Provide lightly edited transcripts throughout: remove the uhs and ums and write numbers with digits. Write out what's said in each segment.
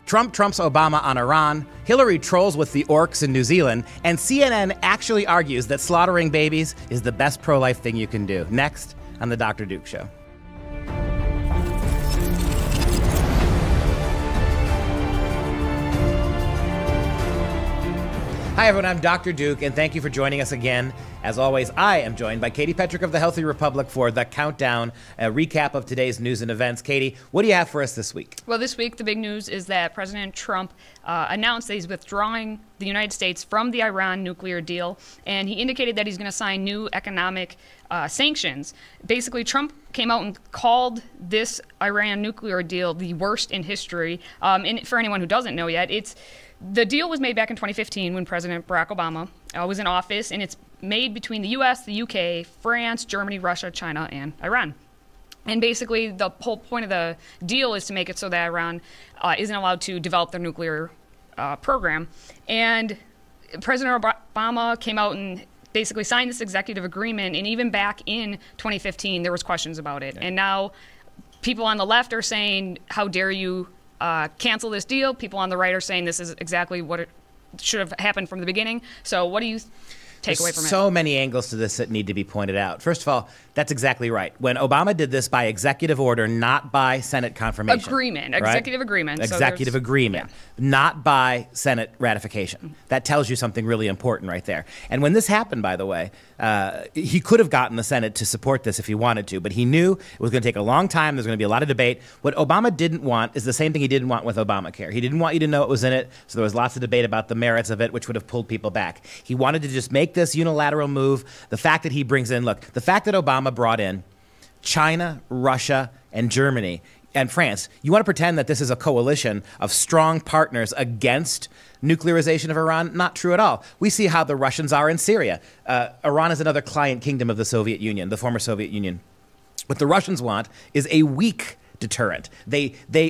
Trump trumps Obama on Iran, Hillary trolls with the orcs in New Zealand, and CNN actually argues that slaughtering babies is the best pro-life thing you can do. Next on The Dr. Duke Show. Hi, everyone. I'm Dr. Duke, and thank you for joining us again. As always, I am joined by Katie Petrick of the Healthy Republic for the Countdown, a recap of today's news and events. Katie, what do you have for us this week? Well, this week, the big news is that President Trump announced that he's withdrawing the United States from the Iran nuclear deal, and he indicated that he's going to sign new economic sanctions. Basically, Trump came out and called this Iran nuclear deal the worst in history. And for anyone who doesn't know yet, the deal was made back in 2015 when President Barack Obama was in office, and it's made between the U.S., the U.K., France, Germany, Russia, China, and Iran. And basically, the whole point of the deal is to make it so that Iran isn't allowed to develop their nuclear program. And President Obama came out and basically signed this executive agreement, and even back in 2015, there was questions about it. Yeah. And now people on the left are saying, how dare you cancel this deal? People on the right are saying this is exactly what it should have happened from the beginning. So what do you take away from it? There's so many angles to this that need to be pointed out. First of all, that's exactly right. When Obama did this by executive order, not by Senate confirmation. Agreement. Right? Executive agreement. Executive agreement. Yeah. Not by Senate ratification. That tells you something really important right there. And when this happened, by the way, he could have gotten the Senate to support this if he wanted to, but he knew it was going to take a long time. There's going to be a lot of debate. What Obama didn't want is the same thing he didn't want with Obamacare. He didn't want you to know what was in it, so there was lots of debate about the merits of it, which would have pulled people back. He wanted to just make this unilateral move. The fact that he brings in, look, the fact that Obama brought in China, Russia, and Germany, and France, you want to pretend that this is a coalition of strong partners against nuclearization of Iran? Not true at all. We see how the Russians are in Syria. Iran is another client kingdom of the Soviet Union, the former Soviet Union. What the Russians want is a weak deterrent.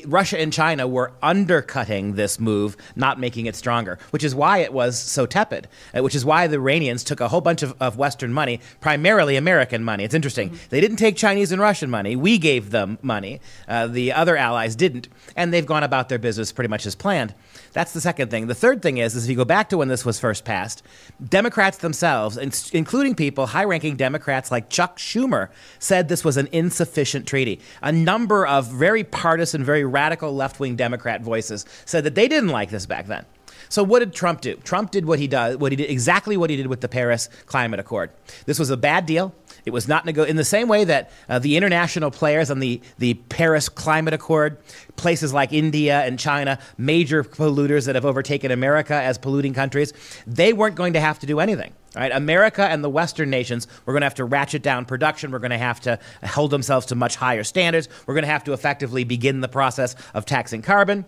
Russia and China were undercutting this move, not making it stronger, which is why it was so tepid, which is why the Iranians took a whole bunch of Western money, primarily American money. It's interesting. Mm-hmm. They didn't take Chinese and Russian money. We gave them money. The other allies didn't, and they've gone about their business pretty much as planned. That's the second thing. The third thing is if you go back to when this was first passed, Democrats themselves, including people, high-ranking Democrats like Chuck Schumer, said this was an insufficient treaty. A number of very partisan, very radical left-wing Democrat voices said that they didn't like this back then. So what did Trump do? Trump did exactly what he did with the Paris Climate Accord. This was a bad deal. It was not in the same way that the international players on the Paris Climate Accord, places like India and China, major polluters that have overtaken America as polluting countries, they weren't going to have to do anything. Right? America and the Western nations were going to have to ratchet down production. We're going to have to hold themselves to much higher standards. We're going to have to effectively begin the process of taxing carbon.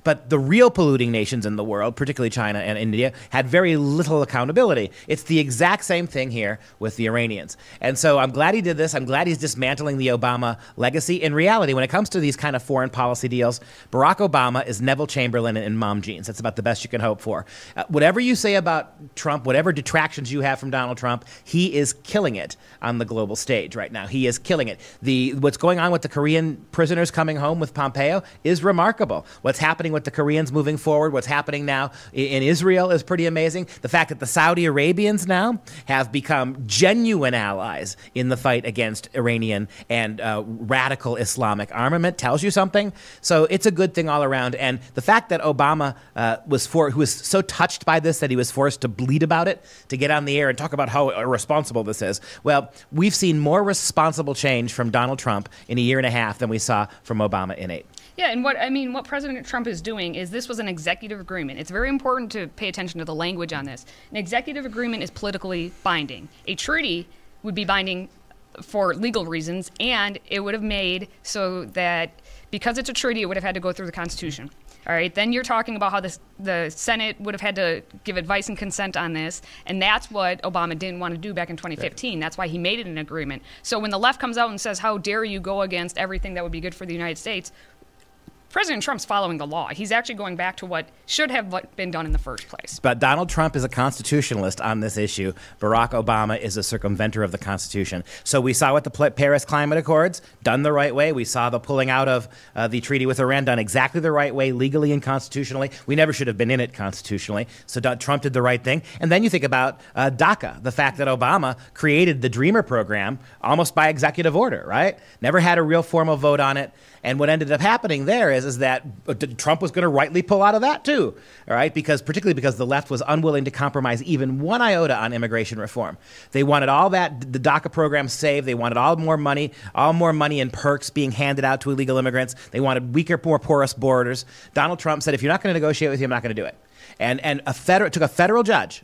But the real polluting nations in the world, particularly China and India, had very little accountability. It's the exact same thing here with the Iranians. And so I'm glad he did this. I'm glad he's dismantling the Obama legacy. In reality, when it comes to these kind of foreign policy deals, Barack Obama is Neville Chamberlain in mom jeans. That's about the best you can hope for. Whatever you say about Trump, whatever detractions you have from Donald Trump, he is killing it on the global stage right now. He is killing it. What's going on with the Korean prisoners coming home with Pompeo is remarkable. What's happening with the Koreans moving forward, what's happening now in Israel is pretty amazing. The fact that the Saudi Arabians now have become genuine allies in the fight against Iranian and radical Islamic armament tells you something. So it's a good thing all around. And the fact that Obama who was so touched by this that he was forced to bleat about it, to get on the air and talk about how irresponsible this is. Well, we've seen more responsible change from Donald Trump in a year and a half than we saw from Obama in 8. Yeah, and what President Trump is doing is this was an executive agreement. It's very important to pay attention to the language on this. An executive agreement is politically binding. A treaty would be binding for legal reasons, and it would have made so that because it's a treaty, it would have had to go through the Constitution. All right, then you're talking about how the Senate would have had to give advice and consent on this, and that's what Obama didn't want to do back in 2015. Right. That's why he made it an agreement. So when the left comes out and says, how dare you go against everything that would be good for the United States, President Trump's following the law. He's actually going back to what should have been done in the first place. But Donald Trump is a constitutionalist on this issue. Barack Obama is a circumventer of the Constitution. So we saw what the Paris Climate Accords, done the right way. We saw the pulling out of the treaty with Iran, done exactly the right way, legally and constitutionally. We never should have been in it constitutionally. So Trump did the right thing. And then you think about DACA, the fact that Obama created the Dreamer program almost by executive order, right? Never had a real formal vote on it. And what ended up happening there is that Trump was going to rightly pull out of that too, all right? Particularly because the left was unwilling to compromise even one iota on immigration reform. They wanted all that, the DACA program saved. They wanted all more money and perks being handed out to illegal immigrants. They wanted weaker, more porous borders. Donald Trump said, if you're not going to negotiate with you, I'm not going to do it. And it took a federal judge,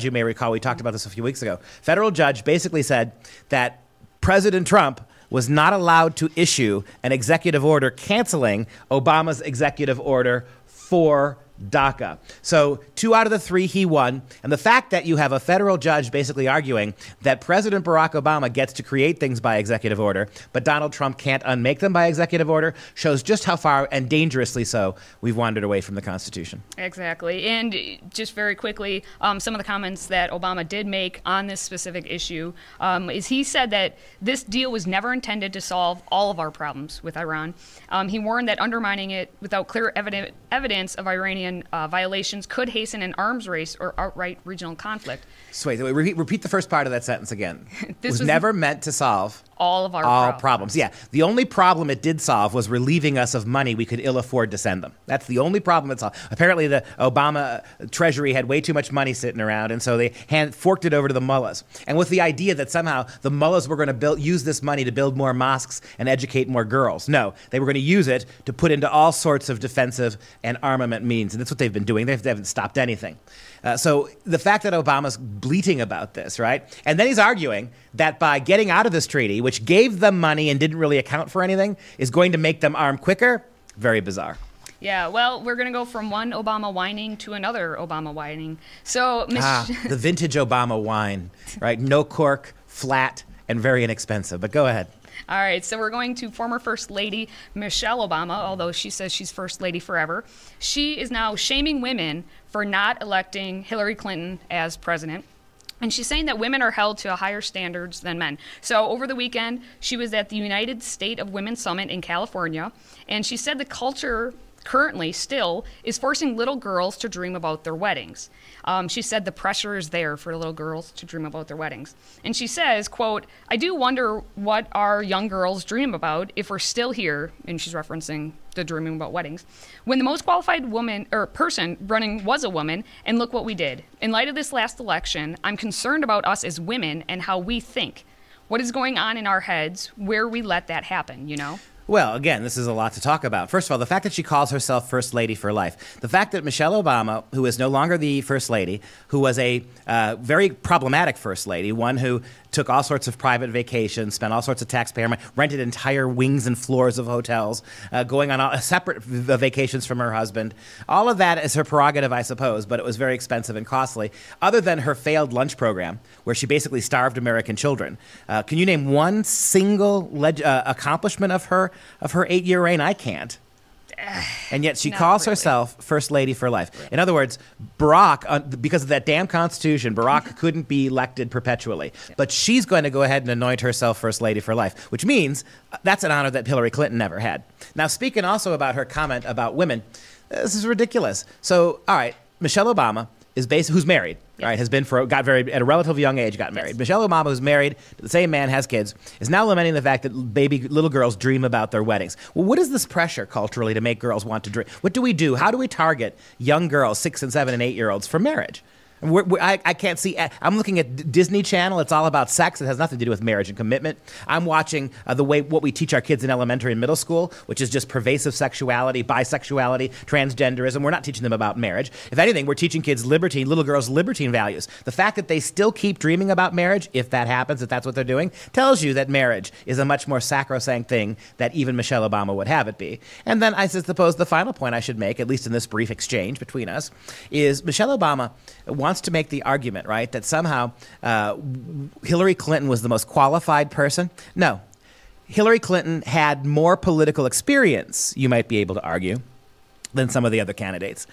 you may recall, we talked about this a few weeks ago. Federal judge basically said that President Trump was not allowed to issue an executive order canceling Obama's executive order for DACA. So 2 out of the 3 he won. And the fact that you have a federal judge basically arguing that President Barack Obama gets to create things by executive order, but Donald Trump can't unmake them by executive order, shows just how far, and dangerously so, we've wandered away from the Constitution. Exactly. And just very quickly, some of the comments that Obama did make on this specific issue is he said that this deal was never intended to solve all of our problems with Iran. He warned that undermining it without clear evidence of Iranian violations could hasten an arms race or outright regional conflict. So wait, repeat the first part of that sentence again. This was never meant to solve all of our problems. Yeah, the only problem it did solve was relieving us of money we could ill afford to send them. That's the only problem it solved. Apparently the Obama Treasury had way too much money sitting around, and so they forked it over to the mullahs. And with the idea that somehow the mullahs were going to use this money to build more mosques and educate more girls. No, they were going to use it to put into all sorts of defensive and armament means. And that's what they've been doing. They haven't stopped anything. So the fact that Obama's bleating about this, right? And then he's arguing that by getting out of this treaty, which gave them money and didn't really account for anything, is going to make them arm quicker. Very bizarre. Yeah, well, we're going to go from one Obama whining to another Obama whining. So, the vintage Obama wine, right? No cork, flat, and very inexpensive. But go ahead. All right, so we're going to former First Lady Michelle Obama, although she says she's First Lady forever. She is now shaming women for not electing Hillary Clinton as president. And she's saying that women are held to higher standards than men. So over the weekend, she was at the United State of Women Summit in California, and she said the culture currently still is forcing little girls to dream about their weddings. She said the pressure is there for little girls to dream about their weddings. And she says, quote, "I do wonder what our young girls dream about if we're still here," and she's referencing the dreaming about weddings, "when the most qualified woman or person running was a woman, and look what we did. In light of this last election, I'm concerned about us as women and how we think. What is going on in our heads where we let that happen, you know?" Well, again, this is a lot to talk about. First of all, the fact that she calls herself First Lady for life. The fact that Michelle Obama, who is no longer the First Lady, who was a very problematic First Lady, one who took all sorts of private vacations, spent all sorts of taxpayer money, rented entire wings and floors of hotels, going on separate vacations from her husband. All of that is her prerogative, I suppose, but it was very expensive and costly. Other than her failed lunch program, where she basically starved American children, can you name one single accomplishment of her 8-year reign? I can't. And yet she calls herself First Lady for life. In other words, Barack, because of that damn Constitution, Barack couldn't be elected perpetually. But she's going to go ahead and anoint herself First Lady for life, which means that's an honor that Hillary Clinton never had. Now, speaking also about her comment about women, this is ridiculous. So, all right, Michelle Obama is who's married, right? Got married at a relatively young age, got married. Yes. Michelle Obama, who's married to the same man, has kids, is now lamenting the fact that little girls dream about their weddings. Well, what is this pressure culturally to make girls want to dream? What do we do? How do we target young girls, 6 and 7 and 8-year-olds, for marriage? I can't see. I'm looking at Disney Channel. It's all about sex. It has nothing to do with marriage and commitment. I'm watching what we teach our kids in elementary and middle school, which is just pervasive sexuality, bisexuality, transgenderism. We're not teaching them about marriage. If anything, we're teaching kids little girls libertine values. The fact that they still keep dreaming about marriage, if that happens, if that's what they're doing, tells you that marriage is a much more sacrosanct thing that even Michelle Obama would have it be. And then I suppose the final point I should make, at least in this brief exchange between us, is Michelle Obama wants to make the argument, right, that somehow Hillary Clinton was the most qualified person. No. Hillary Clinton had more political experience, you might be able to argue, than some of the other candidates.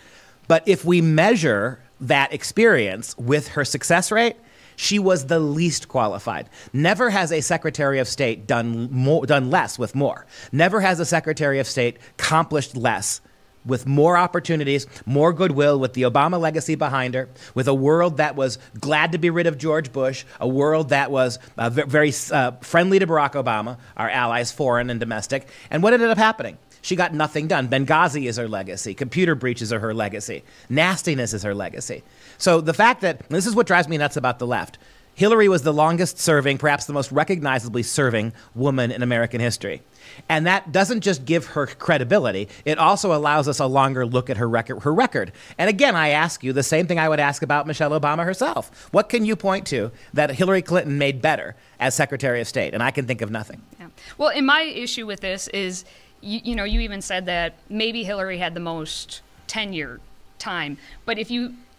But if we measure that experience with her success rate, she was the least qualified. Never has a Secretary of State done less with more. Never has a Secretary of State accomplished less with more opportunities, more goodwill, with the Obama legacy behind her, with a world that was glad to be rid of George Bush, a world that was very friendly to Barack Obama, our allies, foreign and domestic. And what ended up happening? She got nothing done. Benghazi is her legacy. Computer breaches are her legacy. Nastiness is her legacy. So the fact that, and this is what drives me nuts about the left, Hillary was the longest serving, perhaps the most recognizably serving woman in American history. And that doesn't just give her credibility, it also allows us a longer look at her record. And again, I ask you the same thing I would ask about Michelle Obama herself. What can you point to that Hillary Clinton made better as Secretary of State? And I can think of nothing. Yeah. Well, and my issue with this is, you know, you even said that maybe Hillary had the most tenure time, but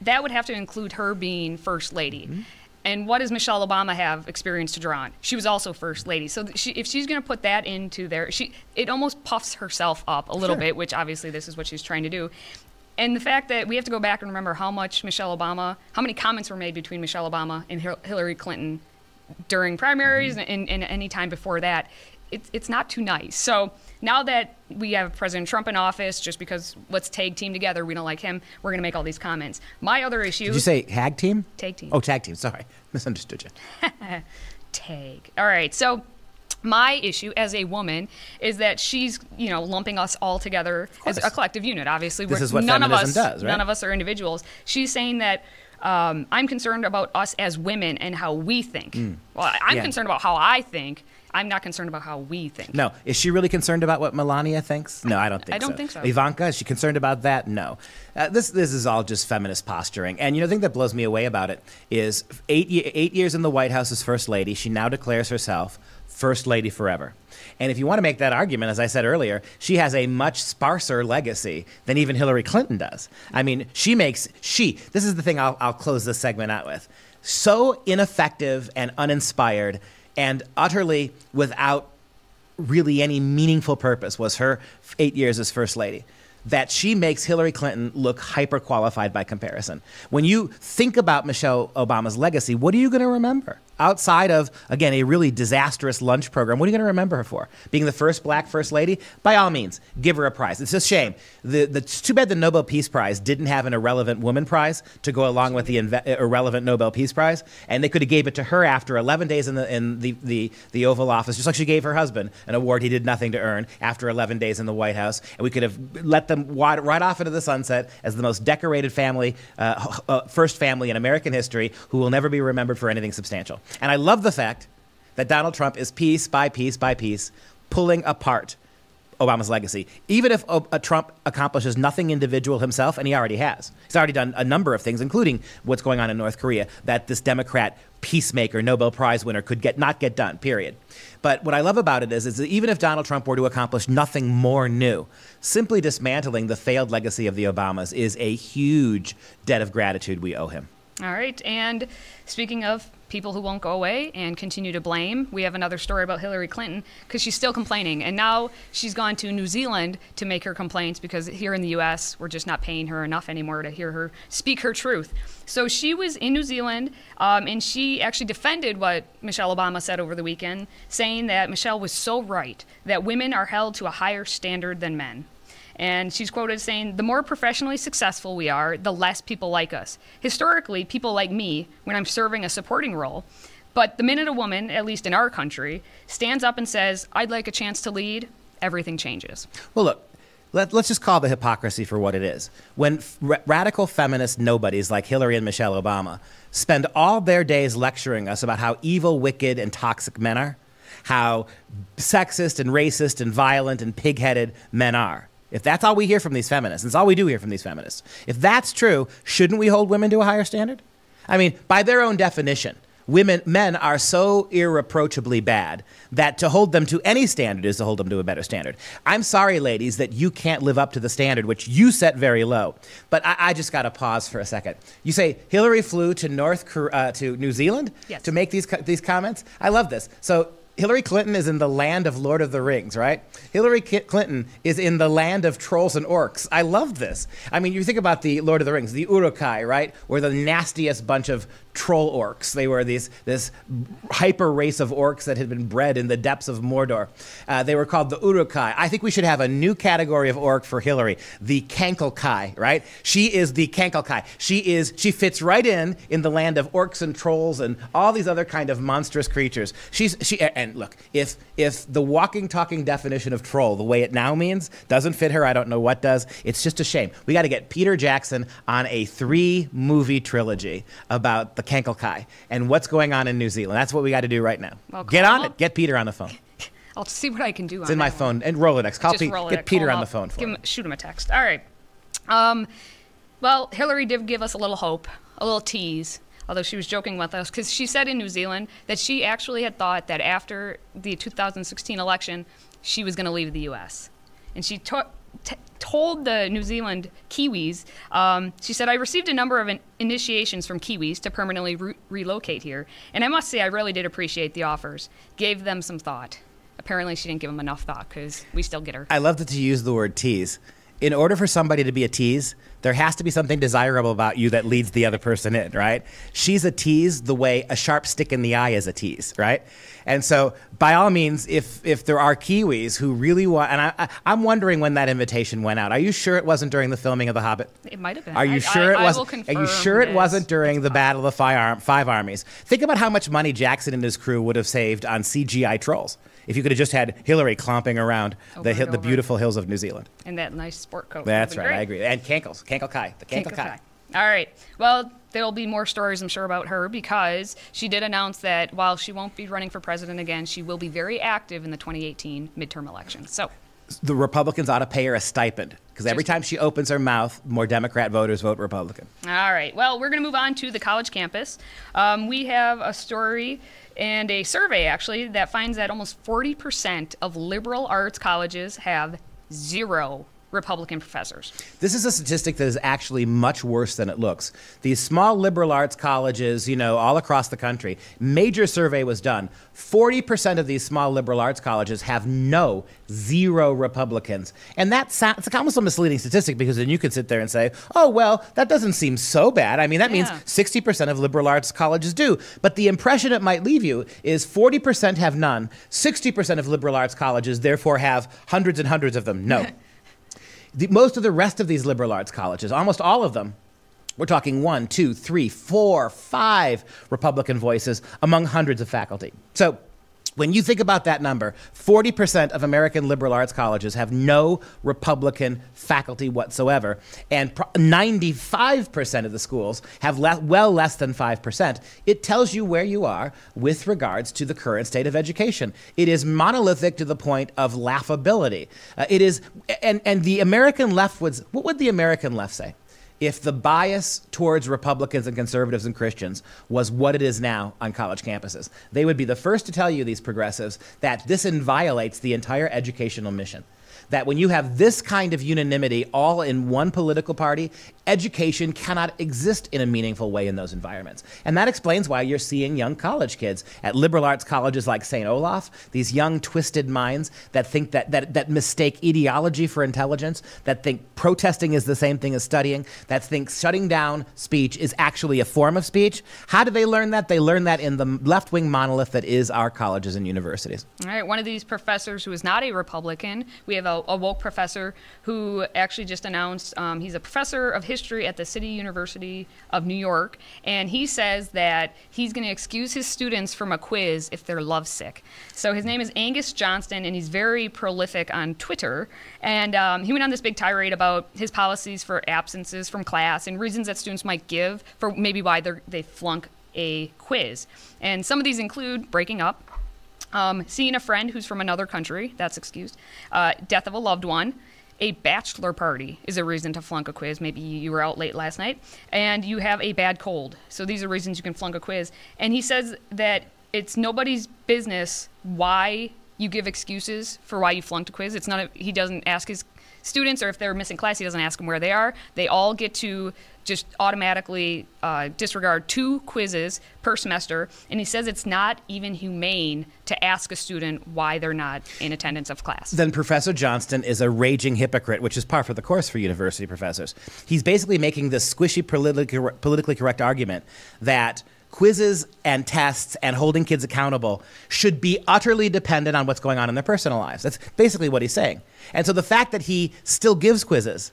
that would have to include her being first lady. Mm-hmm. And what does Michelle Obama have experience to draw on? She was also first lady. So if she's going to put that into there, it almost puffs herself up a little bit, which obviously this is what she's trying to do. And the fact that we have to go back and remember how many comments were made between Michelle Obama and Hillary Clinton during primaries and any time before that, it's not too nice. So now that we have President Trump in office, just because let's tag team together, we don't like him, we're going to make all these comments. My other issue... Did you say hag team? Tag team. Oh, tag team. Sorry. Misunderstood you. Tag. All right. So my issue as a woman is that she's, lumping us all together as a collective unit. Obviously, this is what feminism does, right? None of us are individuals. She's saying that I'm concerned about us as women and how we think. Well, I'm concerned about how I think. I'm not concerned about how we think. No. Is she really concerned about what Melania thinks? No, I don't think so. I don't think so. Ivanka, is she concerned about that? No. This is all just feminist posturing. And the thing that blows me away about it is 8 years in the White House as First Lady, she now declares herself First Lady forever. And if you want to make that argument, as I said earlier, she has a much sparser legacy than even Hillary Clinton does. I mean, this is the thing I'll close this segment out with. So ineffective and uninspired and utterly without really any meaningful purpose was her 8 years as First Lady, that she makes Hillary Clinton look hyper-qualified by comparison. When you think about Michelle Obama's legacy, what are you going to remember? Outside of, again, a really disastrous lunch program, what are you going to remember her for? Being the first black First Lady? By all means, give her a prize. It's a shame. It's too bad the Nobel Peace Prize didn't have an irrelevant woman prize to go along with the irrelevant Nobel Peace Prize, and they could have gave it to her after 11 days in the Oval Office, just like she gave her husband an award he did nothing to earn after 11 days in the White House, and we could have let them right off into the sunset as the most decorated family, first family in American history who will never be remembered for anything substantial. And I love the fact that Donald Trump is piece by piece by piece pulling apart Obama's legacy. Even if Trump accomplishes nothing individual himself, and he already has. He's already done a number of things, including what's going on in North Korea, that this Democrat peacemaker, Nobel Prize winner could not get done, period. But what I love about it is that even if Donald Trump were to accomplish nothing more new, simply dismantling the failed legacy of the Obamas is a huge debt of gratitude we owe him. All right. And speaking of people who won't go away and continue to blame, we have another story about Hillary Clinton because she's still complaining. And now she's gone to New Zealand to make her complaints because here in the U.S., we're just not paying her enough anymore to hear her speak her truth. So she was in New Zealand, and she actually defended what Michelle Obama said over the weekend, saying that Michelle was so right, that women are held to a higher standard than men. And she's quoted saying, "The more professionally successful we are, the less people like us. Historically, people like me when I'm serving a supporting role. But the minute a woman, at least in our country, stands up and says, 'I'd like a chance to lead,' everything changes." Well, look, let's just call the hypocrisy for what it is. When radical feminist nobodies like Hillary and Michelle Obama spend all their days lecturing us about how evil, wicked, and toxic men are, how sexist and racist and violent and pig-headed men are, if that's all we hear from these feminists, and it's all we do hear from these feminists, if that's true, shouldn't we hold women to a higher standard? I mean, by their own definition, men are so irreproachably bad that to hold them to any standard is to hold them to a better standard. I'm sorry, ladies, that you can't live up to the standard, which you set very low. But I just got to pause for a second. You say Hillary flew to New Zealand Yes. to make these comments? I love this. So Hillary Clinton is in the land of Lord of the Rings, right? Hillary Clinton is in the land of trolls and orcs. I love this. I mean, you think about the Lord of the Rings, the Uruk-hai, right? Were the nastiest bunch of troll orcs. They were this hyper race of orcs that had been bred in the depths of Mordor. They were called the Uruk-hai. I think we should have a new category of orc for Hillary, the Kankelkai, right? She is the Kankelkai. She fits right in the land of orcs and trolls and all these other kind of monstrous creatures. And look, if the walking, talking definition of troll, the way it now means, doesn't fit her, I don't know what does. It's just a shame. We got to get Peter Jackson on a 3-movie trilogy about the Kankelkai and what's going on in New Zealand. That's what we got to do right now. Well, get on it. Get Peter on the phone. I'll see what I can do. It's in my phone. And Rolodex. Get Peter on the phone for me. Shoot him a text. All right. Well, Hillary did give us a little hope, a little tease, although she was joking with us, because she said in New Zealand that she actually had thought that after the 2016 election, she was going to leave the U.S. And she told the New Zealand Kiwis, she said, I received a number of initiations from Kiwis to permanently relocate here. And I must say, I really did appreciate the offers. Gave them some thought. Apparently, she didn't give them enough thought because we still get her. I love that you use the word tease. In order for somebody to be a tease, there has to be something desirable about you that leads the other person in, right? She's a tease the way a sharp stick in the eye is a tease, right? And so, by all means, if there are Kiwis who really want, and I'm wondering when that invitation went out. Are you sure it wasn't during the filming of The Hobbit? It might have been. Are you sure it wasn't? Are you sure it wasn't during the Battle of the Five Armies? Think about how much money Jackson and his crew would have saved on CGI trolls if you could have just had Hillary clomping around the beautiful hills of New Zealand. And that nice sport coat. That's right, great. I agree. And Kankelkai, the Kankelkai. All right. Well, there'll be more stories, I'm sure, about her because she did announce that while she won't be running for president again, she will be very active in the 2018 midterm election. So the Republicans ought to pay her a stipend because every time she opens her mouth, more Democrat voters vote Republican. All right. Well, we're going to move on to the college campus. We have a story and a survey, actually, that finds that almost 40% of liberal arts colleges have 0 Republican professors. This is a statistic that is actually much worse than it looks. These small liberal arts colleges, all across the country, major survey was done. 40% of these small liberal arts colleges have 0 Republicans. And it's almost a misleading statistic because then you could sit there and say, oh, well, that doesn't seem so bad. I mean, that means 60% of liberal arts colleges do. But the impression it might leave you is 40% have none, 60% of liberal arts colleges therefore have hundreds and hundreds of them. No. Most of the rest of these liberal arts colleges, almost all of them, we're talking 1, 2, 3, 4, 5 Republican voices among hundreds of faculty. So when you think about that number, 40% of American liberal arts colleges have no Republican faculty whatsoever, and 95% of the schools have well less than 5%. It tells you where you are with regards to the current state of education. It is monolithic to the point of laughability. It is, and the American left what would the American left say if the bias towards Republicans and conservatives and Christians was what it is now on college campuses? They would be the first to tell you, these progressives, that this violates the entire educational mission. That when you have this kind of unanimity all in one political party, education cannot exist in a meaningful way in those environments. And that explains why you're seeing young college kids at liberal arts colleges like St. Olaf, these young twisted minds that think that mistake ideology for intelligence, that think protesting is the same thing as studying, that think shutting down speech is actually a form of speech. How do they learn that? They learn that in the left-wing monolith that is our colleges and universities. All right, one of these professors who is not a Republican, we have a woke professor who actually just announced he's a professor of history at the City University of New York, and he says that he's going to excuse his students from a quiz if they're lovesick. So his name is Angus Johnston, and he's very prolific on Twitter, and he went on this big tirade about his policies for absences from class and reasons that students might give for maybe why they flunk a quiz. And some of these include breaking up, seeing a friend who's from another country, that's excused, death of a loved one, a bachelor party is a reason to flunk a quiz. Maybe you were out late last night, and you have a bad cold. So these are reasons you can flunk a quiz. And he says that it's nobody's business why you give excuses for why you flunked a quiz. He doesn't ask his students, or if they're missing class, he doesn't ask them where they are. They all get to just automatically disregard 2 quizzes per semester. And he says it's not even humane to ask a student why they're not in attendance of class. Then Professor Johnston is a raging hypocrite, which is par for the course for university professors. He's basically making this squishy politically correct argument that quizzes and tests and holding kids accountable should be utterly dependent on what's going on in their personal lives. That's basically what he's saying. And so the fact that he still gives quizzes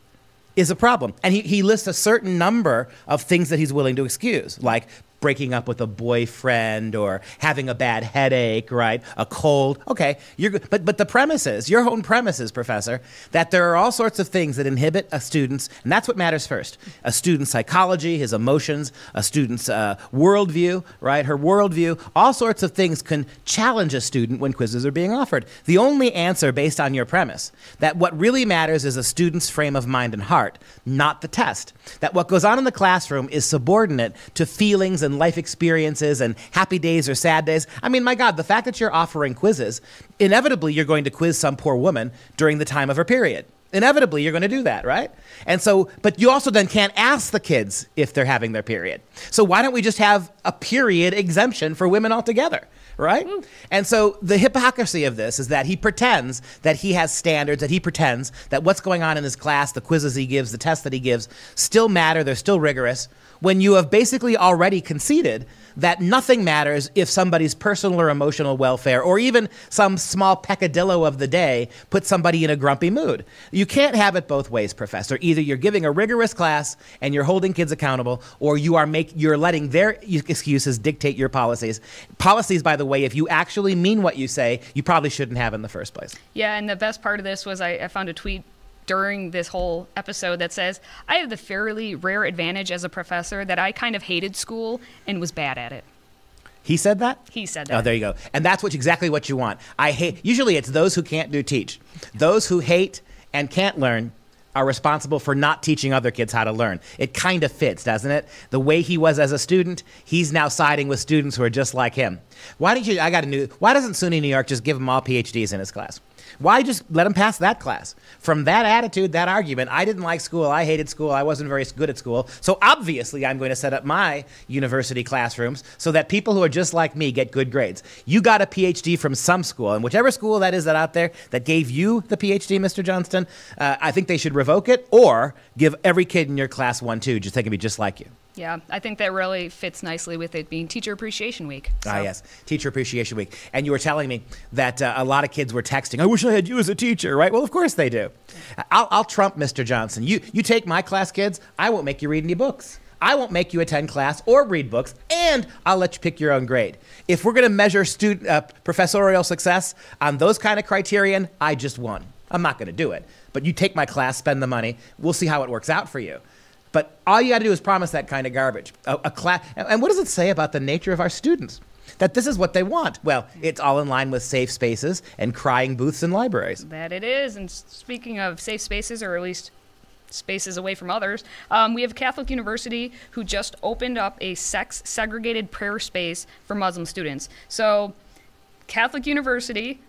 is a problem. And he lists a certain number of things that he's willing to excuse, like breaking up with a boyfriend or having a bad headache, right? A cold. Okay, you're good. But the premise is, your own premise is, Professor, that there are all sorts of things that inhibit a student's, and that's what matters first, a student's psychology, his emotions, a student's worldview, right? Her worldview. All sorts of things can challenge a student when quizzes are being offered. The only answer based on your premise, that what really matters is a student's frame of mind and heart, not the test. That what goes on in the classroom is subordinate to feelings and life experiences and happy days or sad days. I mean, my God, the fact that you're offering quizzes, inevitably you're going to quiz some poor woman during the time of her period. Inevitably, you're going to do that, right? And so, but you also then can't ask the kids if they're having their period. So why don't we just have a period exemption for women altogether? Right? And so the hypocrisy of this is that he pretends that he has standards, that he pretends that what's going on in his class, the quizzes he gives, the tests that he gives, still matter, they're still rigorous, when you have basically already conceded that nothing matters if somebody's personal or emotional welfare, or even some small peccadillo of the day, puts somebody in a grumpy mood. You can't have it both ways, Professor. Either you're giving a rigorous class and you're holding kids accountable, or you're letting their excuses dictate your policies. Policies, by the way, if you actually mean what you say, you probably shouldn't have in the first place. Yeah, and the best part of this was I found a tweet during this whole episode that says, I have the fairly rare advantage as a professor that I kind of hated school and was bad at it. He said that? He said that. Oh, there you go. And that's exactly what you want. Usually it's those who can't teach. Those who hate and can't learn are responsible for not teaching other kids how to learn. It kind of fits, doesn't it? The way he was as a student, he's now siding with students who are just like him. Why doesn't SUNY New York just give them all PhDs in his class? Why just let them pass that class? From that attitude, that argument, I didn't like school, I hated school, I wasn't very good at school, so obviously I'm going to set up my university classrooms so that people who are just like me get good grades. You got a PhD from some school, and whichever school that is that out there that gave you the PhD, Mr. Johnston, I think they should revoke it or give every kid in your class one too, just they can be just like you. Yeah, I think that really fits nicely with it being Teacher Appreciation Week. So. Ah, yes, Teacher Appreciation Week. And you were telling me that a lot of kids were texting, I wish I had you as a teacher, right? Well, of course they do. I'll trump Mr. Johnson. You take my class, kids, I won't make you read any books. I won't make you attend class or read books, and I'll let you pick your own grade. If we're going to measure professorial success on those kind of criterion, I just won. I'm not going to do it. But you take my class, spend the money, we'll see how it works out for you. But all you got to do is promise that kind of garbage. A class, and what does it say about the nature of our students? That this is what they want. Well, it's all in line with safe spaces and crying booths in libraries. That it is. And speaking of safe spaces, or at least spaces away from others, we have Catholic University who just opened up a sex-segregated prayer space for Muslim students. So Catholic University,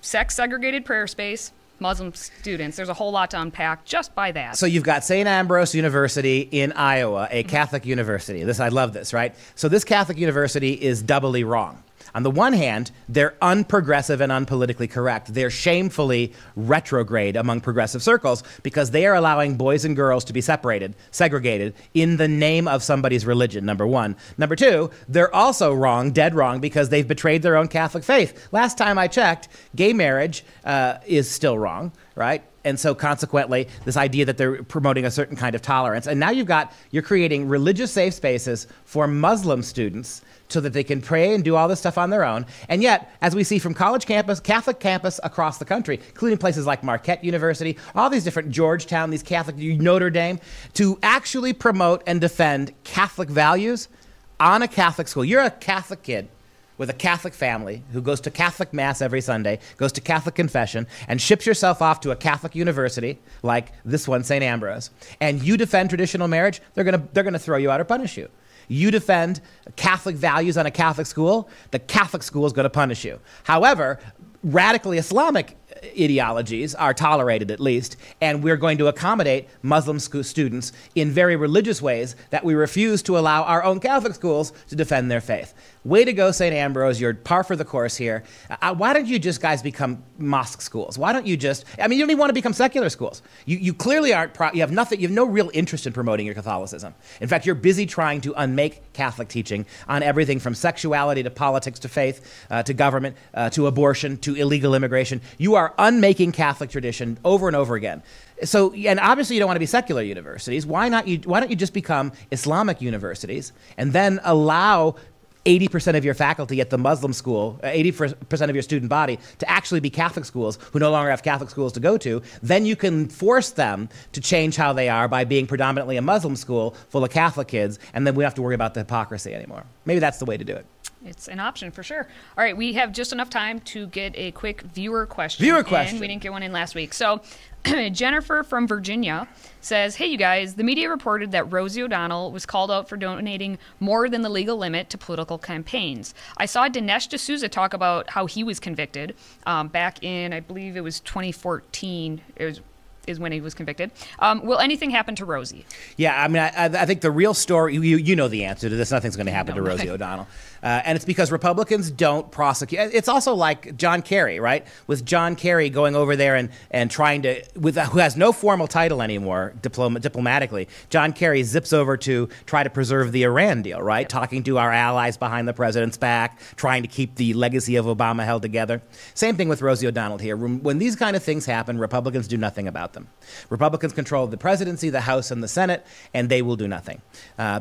sex-segregated prayer space, Muslim students. There's a whole lot to unpack just by that. So you've got St. Ambrose University in Iowa, a Catholic university. I love this, right? So this Catholic university is doubly wrong. On the one hand, they're unprogressive and unpolitically correct. They're shamefully retrograde among progressive circles because they are allowing boys and girls to be segregated in the name of somebody's religion, number one. Number two, they're also wrong, dead wrong, because they've betrayed their own Catholic faith. Last time I checked, gay marriage is still wrong, right? And so consequently, this idea that they're promoting a certain kind of tolerance. And now you're creating religious safe spaces for Muslim students so that they can pray and do all this stuff on their own. And yet, as we see from college campus, Catholic campus across the country, including places like Marquette University, all these different Georgetown, these Catholic, Notre Dame, to actually promote and defend Catholic values on a Catholic school. You're a Catholic kid with a Catholic family who goes to Catholic Mass every Sunday, goes to Catholic confession, and ships yourself off to a Catholic university like this one, St. Ambrose, and you defend traditional marriage, they're gonna throw you out or punish you. You defend Catholic values on a Catholic school, the Catholic school is going to punish you. However, radically Islamic ideologies are tolerated, at least, and we're going to accommodate Muslim students in very religious ways that we refuse to allow our own Catholic schools to defend their faith. Way to go, St. Ambrose. You're par for the course here. Why don't you just, guys, become mosque schools? Why don't you just, I mean, you don't even want to become secular schools. You clearly aren't, you have nothing, you have no real interest in promoting your Catholicism. In fact, you're busy trying to unmake Catholic teaching on everything from sexuality to politics to faith to government to abortion to illegal immigration. You are unmaking Catholic tradition over and over again. So, and obviously you don't want to be secular universities. Why don't you just become Islamic universities and then allow 80% of your faculty at the Muslim school, 80% of your student body to actually be Catholic schools who no longer have Catholic schools to go to? Then you can force them to change how they are by being predominantly a Muslim school full of Catholic kids, and then we don't have to worry about the hypocrisy anymore. Maybe that's the way to do it. It's an option for sure. All right, we have just enough time to get a quick viewer question. Viewer question. We didn't get one in last week. So Jennifer from Virginia says, hey, you guys, the media reported that Rosie O'Donnell was called out for donating more than the legal limit to political campaigns. I saw Dinesh D'Souza talk about how he was convicted back in, I believe it was 2014. Is when he was convicted. Will anything happen to Rosie? Yeah, I mean, I think the real story, you know the answer to this. Nothing's going to happen to Rosie O'Donnell. And it's because Republicans don't prosecute. It's also like John Kerry, right? With John Kerry going over there and trying to, who has no formal title anymore diplomatically, John Kerry zips over to try to preserve the Iran deal, right? Yep. Talking to our allies behind the president's back, trying to keep the legacy of Obama held together. Same thing with Rosie O'Donnell here. When these kind of things happen, Republicans do nothing about them. Republicans control the presidency, the House, and the Senate, and they will do nothing.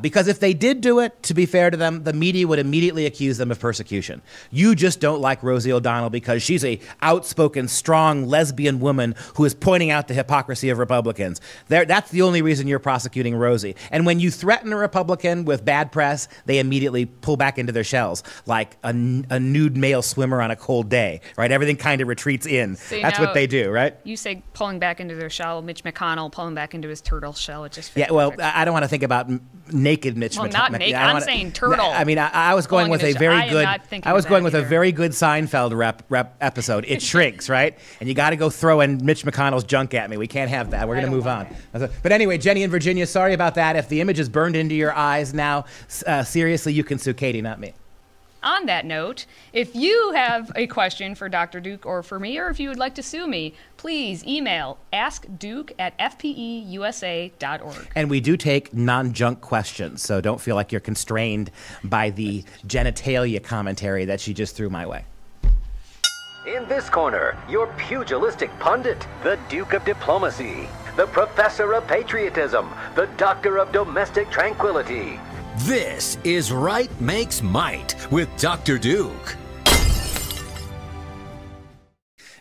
Because if they did do it, to be fair to them, the media would immediately accuse them of persecution. You just don't like Rosie O'Donnell because she's a outspoken, strong lesbian woman who is pointing out the hypocrisy of Republicans. That's the only reason you're prosecuting Rosie. And when you threaten a Republican with bad press, they immediately pull back into their shells, like a nude male swimmer on a cold day, right? Everything kind of retreats in. So that's what they do, right? You say pulling back into their shell. Mitch McConnell pulling back into his turtle shell. It just fits perfect. I don't want to think about naked Mitch McConnell. Not naked. I'm saying turtle. I mean, I was going with a very good. I was going with a very good Seinfeld rep episode. It shrinks, right? And you got to go throw in Mitch McConnell's junk at me. We can't have that. We're going to move on. But anyway, Jenny in Virginia, sorry about that. If the image is burned into your eyes now, seriously, you can sue Katie, not me. On that note, if you have a question for Dr. Duke or for me, or if you would like to sue me, please email askduke@fpeusa.org. And we do take non-junk questions, so don't feel like you're constrained by the genitalia commentary that she just threw my way. In this corner, your pugilistic pundit, the Duke of Diplomacy, the Professor of Patriotism, the Doctor of Domestic Tranquility. This is Right Makes Might with Dr. Duke.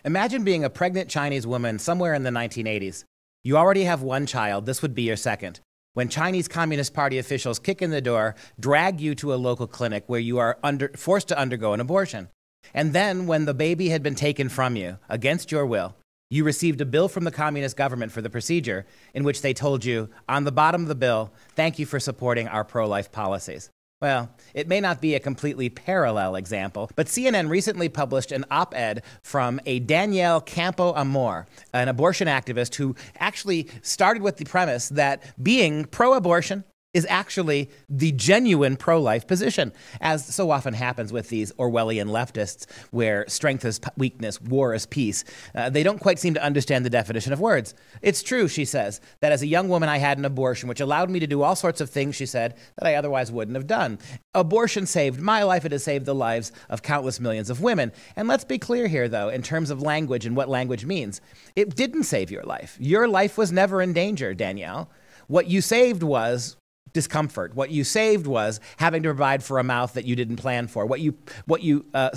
Imagine being a pregnant Chinese woman somewhere in the 1980s. You already have one child. This would be your second. When Chinese Communist Party officials kick in the door, drag you to a local clinic where you are forced to undergo an abortion. And then, when the baby had been taken from you, against your will, you received a bill from the communist government for the procedure in which they told you, on the bottom of the bill, thank you for supporting our pro-life policies. Well, it may not be a completely parallel example, but CNN recently published an op-ed from a Danielle Campo Amor, an abortion activist who actually started with the premise that being pro-abortion is actually the genuine pro-life position, as so often happens with these Orwellian leftists, where strength is weakness, war is peace. They don't quite seem to understand the definition of words. It's true, she says, that as a young woman I had an abortion, which allowed me to do all sorts of things, she said, that I otherwise wouldn't have done. Abortion saved my life. It has saved the lives of countless millions of women. And let's be clear here, though, in terms of language and what language means. It didn't save your life. Your life was never in danger, Danielle. What you saved was discomfort. What you saved was having to provide for a mouth that you didn't plan for. What you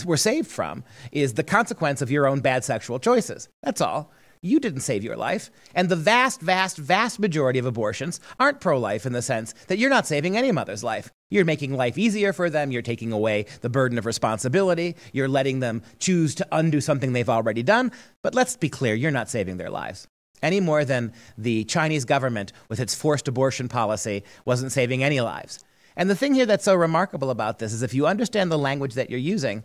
were saved from is the consequence of your own bad sexual choices. That's all. You didn't save your life. And the vast, vast, vast majority of abortions aren't pro-life in the sense that you're not saving any mother's life. You're making life easier for them. You're taking away the burden of responsibility. You're letting them choose to undo something they've already done. But let's be clear, you're not saving their lives. Any more than the Chinese government with its forced abortion policy wasn't saving any lives. And the thing here that's so remarkable about this is if you understand the language that you're using,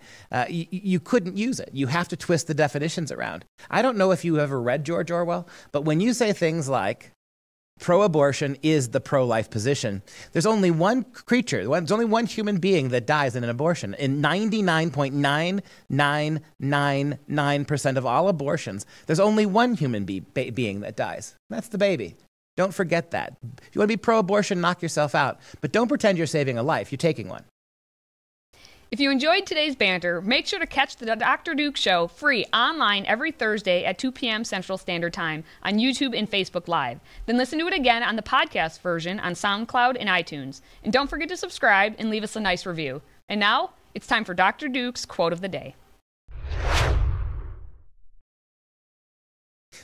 you couldn't use it. You have to twist the definitions around. I don't know if you ever read George Orwell, but when you say things like pro-abortion is the pro-life position, there's only one creature, there's only one human being that dies in an abortion. In 99.9999% of all abortions, there's only one human being that dies. That's the baby. Don't forget that. If you want to be pro-abortion, knock yourself out. But don't pretend you're saving a life. You're taking one. If you enjoyed today's banter, make sure to catch the Dr. Duke Show free online every Thursday at 2 p.m. Central Standard Time on YouTube and Facebook Live. Then listen to it again on the podcast version on SoundCloud and iTunes. And don't forget to subscribe and leave us a nice review. And now, it's time for Dr. Duke's Quote of the Day.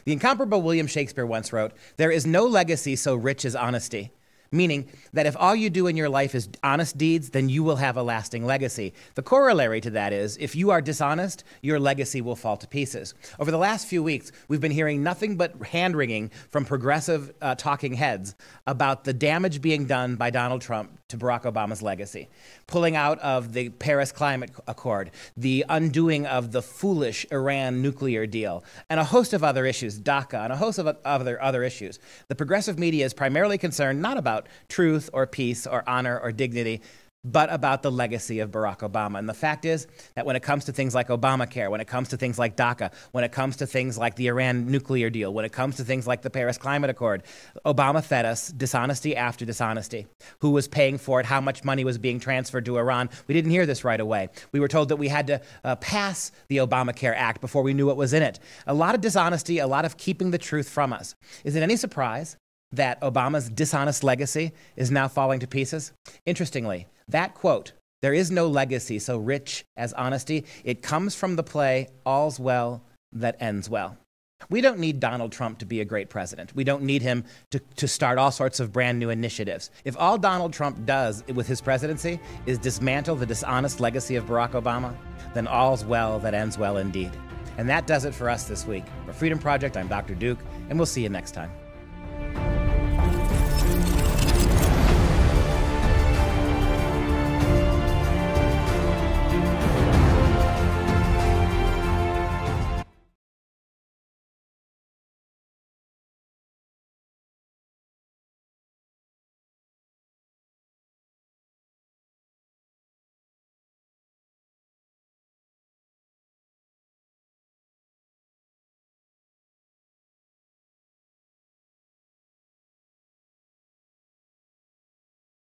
The incomparable William Shakespeare once wrote, "There is no legacy so rich as honesty." Meaning that if all you do in your life is honest deeds, then you will have a lasting legacy. The corollary to that is, if you are dishonest, your legacy will fall to pieces. Over the last few weeks, we've been hearing nothing but hand-wringing from progressive talking heads about the damage being done by Donald Trump to Barack Obama's legacy. Pulling out of the Paris Climate Accord, the undoing of the foolish Iran nuclear deal, and a host of other issues, DACA, and a host of other issues. The progressive media is primarily concerned not about truth or peace or honor or dignity, but about the legacy of Barack Obama. And the fact is that when it comes to things like Obamacare, when it comes to things like DACA, when it comes to things like the Iran nuclear deal, when it comes to things like the Paris Climate Accord, Obama fed us dishonesty after dishonesty. Who was paying for it? How much money was being transferred to Iran? We didn't hear this right away. We were told that we had to pass the Obamacare Act before we knew what was in it. A lot of dishonesty, a lot of keeping the truth from us. Is it any surprise that Obama's dishonest legacy is now falling to pieces? Interestingly, that quote, "There is no legacy so rich as honesty," it comes from the play All's Well That Ends Well. We don't need Donald Trump to be a great president. We don't need him to start all sorts of brand new initiatives. If all Donald Trump does with his presidency is dismantle the dishonest legacy of Barack Obama, then all's well that ends well indeed. And that does it for us this week. For Freedom Project, I'm Dr. Duke, and we'll see you next time.